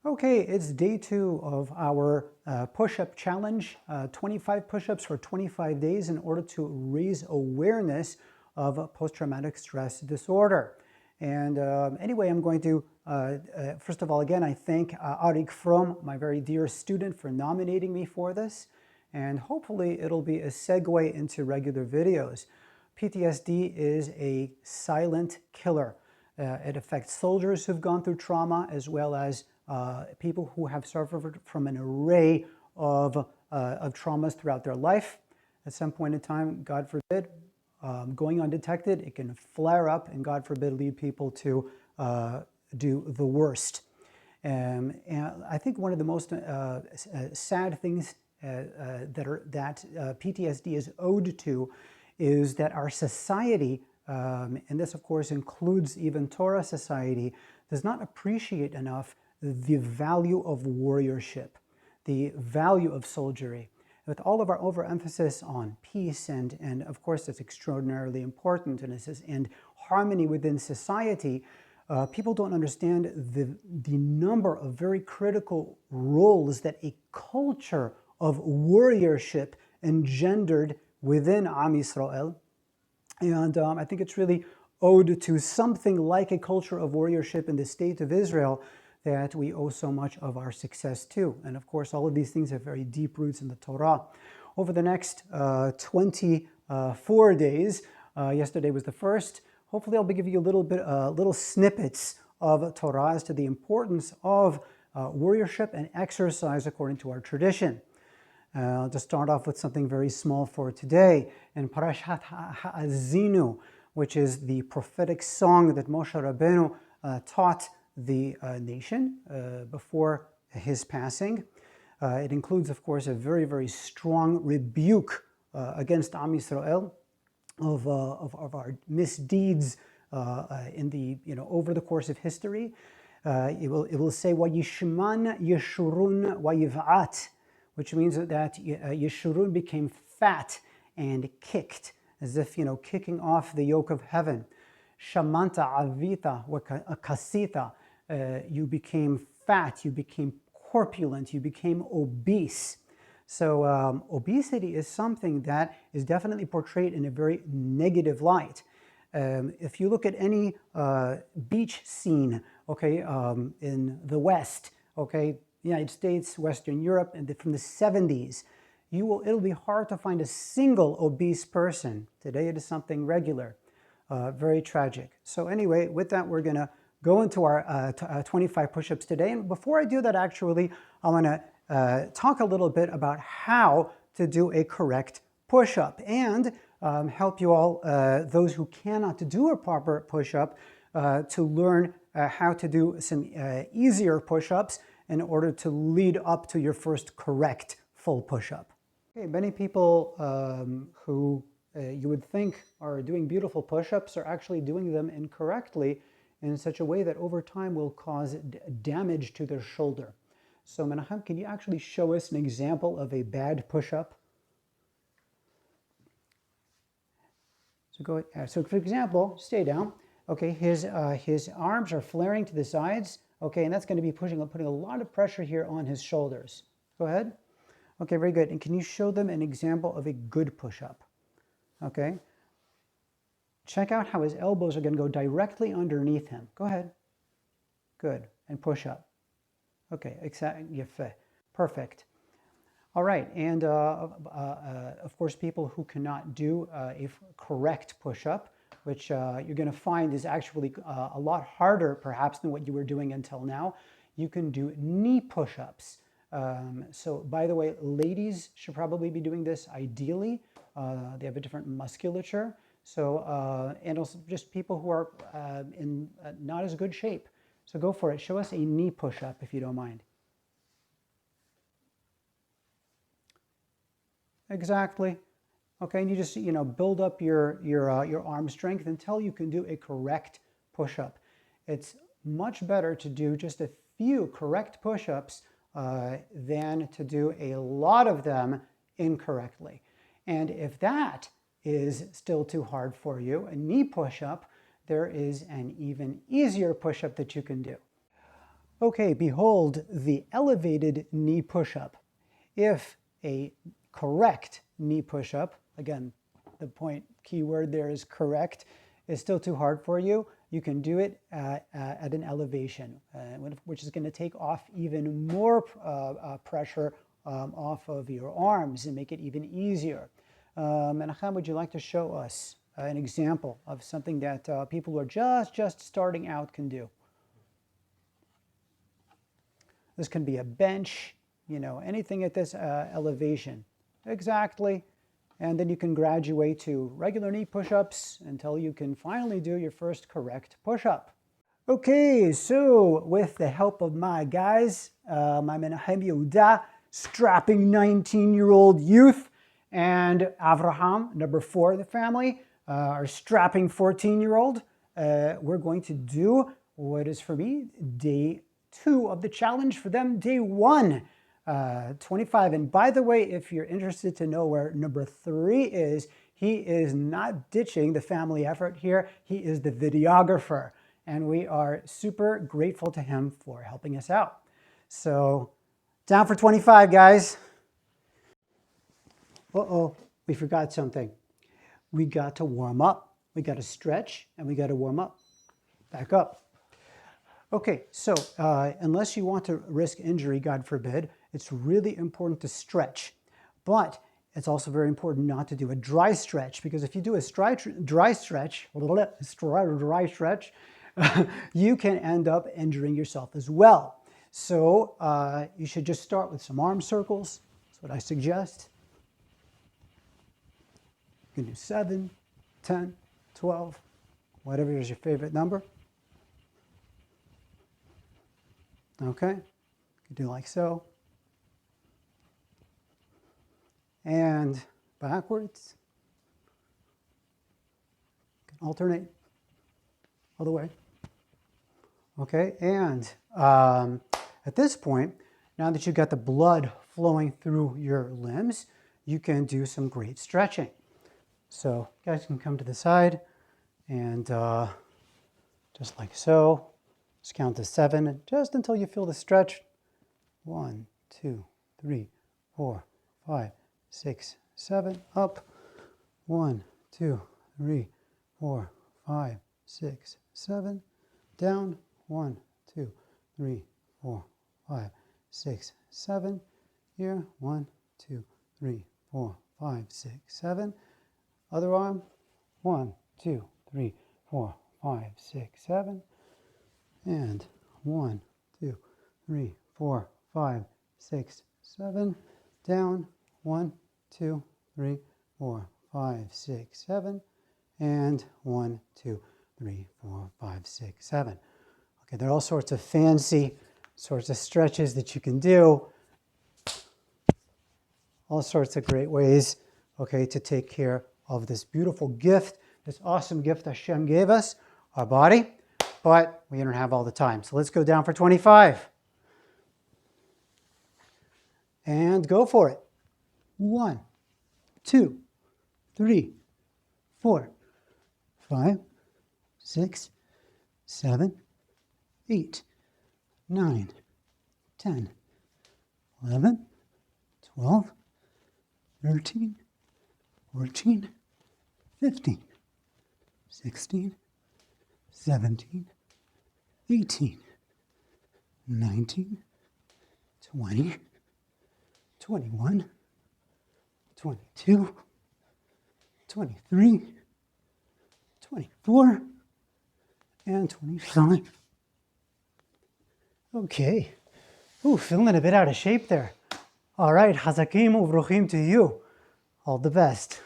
Okay, it's day 2 of our push-up challenge, 25 push-ups for 25 days in order to raise awareness of post-traumatic stress disorder. And anyway, I'm going to, first of all, again, I thank Arik From, my very dear student, for nominating me for this. And hopefully it'll be a segue into regular videos. PTSD is a silent killer. It affects soldiers who've gone through trauma as well as people who have suffered from an array of traumas throughout their life. At some point in time, God forbid, going undetected, it can flare up and God forbid lead people to do the worst. And I think one of the most sad things that PTSD is owed to is that our society, and this of course includes even Torah society, does not appreciate enough the value of warriorship, the value of soldiery. With all of our overemphasis on peace and of course it's extraordinarily important and harmony within society, people don't understand the number of very critical roles that a culture of warriorship engendered within Am Yisrael. And I think it's really owed to something like a culture of warriorship in the state of Israel that we owe so much of our success to. And of course, all of these things have very deep roots in the Torah. Over the next 24 days, yesterday was the first, hopefully I'll be giving you little snippets of Torah as to the importance of warriorship and exercise according to our tradition. I'll just start off with something very small for today. In Parashat Ha'azinu, which is the prophetic song that Moshe Rabbeinu taught the nation before his passing. It includes, of course, a very, very strong rebuke against Am Yisrael of our misdeeds over the course of history. It will say, "Vayishman Yeshurun Vayiv'at," which means that Yeshurun became fat and kicked, as if, kicking off the yoke of heaven. Shamanta Avita Kasita, you became fat, you became corpulent, you became obese. So obesity is something that is definitely portrayed in a very negative light. If you look at any beach scene, okay, in the West, okay, United States, Western Europe, and from the 70s, it'll be hard to find a single obese person. Today it is something regular. Very tragic. So anyway, with that, we're going to go into our 25 push-ups today. And before I do that, actually, I want to talk a little bit about how to do a correct push-up and help you all, those who cannot do a proper push-up, to learn how to do some easier push-ups in order to lead up to your first correct full push-up. Okay, many people who you would think are doing beautiful push-ups are actually doing them incorrectly in such a way that over time will cause damage to their shoulder. So Menachem, can you actually show us an example of a bad push-up? So go ahead. So for example, stay down. Okay, his arms are flaring to the sides. Okay, and that's going to be putting a lot of pressure here on his shoulders. Go ahead. Okay, very good. And can you show them an example of a good push-up? Okay. Check out how his elbows are going to go directly underneath him. Go ahead. Good. And push up. Okay, exactly. Perfect. All right. And of course, people who cannot do a correct push-up, which you're going to find is actually a lot harder perhaps than what you were doing until now. You can do knee push-ups. So by the way, ladies should probably be doing this ideally. They have a different musculature. So, and also just people who are in not as good shape. So go for it. Show us a knee push-up if you don't mind. Exactly. Okay, and you just, build up your arm strength until you can do a correct push-up. It's much better to do just a few correct push-ups than to do a lot of them incorrectly. And if that is still too hard for you, a knee push-up, there is an even easier push-up that you can do. Okay, behold the elevated knee push-up. If a correct knee push-up, again, the key word there is correct, is still too hard for you, you can do it at an elevation, which is going to take off even more pressure off of your arms and make it even easier. Menachem, would you like to show us an example of something that people who are just starting out can do? This can be a bench, anything at this elevation. Exactly. And then you can graduate to regular knee push-ups until you can finally do your first correct push-up. Okay, so with the help of my guys, my Menachem Yehuda, strapping 19-year-old youth, and Avraham, number 4 in the family, our strapping 14-year-old, we're going to do what is for me day 2 of the challenge, for them day 1. 25. And by the way, if you're interested to know where number 3 is, he is not ditching the family effort here. He is the videographer. And we are super grateful to him for helping us out. So down for 25, guys. Uh-oh, we forgot something. We got to warm up. We got to stretch and we got to warm up. Back up. Okay, so unless you want to risk injury, God forbid, it's really important to stretch. But it's also very important not to do a dry stretch, because if you do a dry stretch, you can end up injuring yourself as well. So you should just start with some arm circles. That's what I suggest. You can do 7, 10, 12, whatever is your favorite number. Okay, you do like so. And backwards. You can alternate all the way. Okay, and at this point, now that you've got the blood flowing through your limbs, you can do some great stretching. So you guys can come to the side and just like so. Just count to 7, just until you feel the stretch. 1, 2, 3, 4, 5, 6, 7. Up. 1, 2, 3, 4, 5, 6, 7. Down. 1, 2, 3, 4, 5, 6, 7. Here. 1, 2, 3, 4, 5, 6, 7. Other arm. 1, 2, 3, 4, 5, 6, 7. And 1, 2, 3, 4, 5, 6, 7. Down. 1, 2, 3, 4, 5, 6, 7. And 1, 2, 3, 4, 5, 6, 7. Okay, there are all sorts of fancy sorts of stretches that you can do. All sorts of great ways, okay, to take care of this beautiful gift, this awesome gift Hashem gave us, our body. But we don't have all the time. So let's go down for 25. And go for it. 1, 2, 3, 4, 5, 6, 7, 8, 9, 10, 11, 12, 13, 14, 15, 16, 17, 18, 19, 20, 21, 22, 23, 24, and 25. Okay. Ooh, feeling a bit out of shape there. All right, Hazakim uvruchim to you. All the best.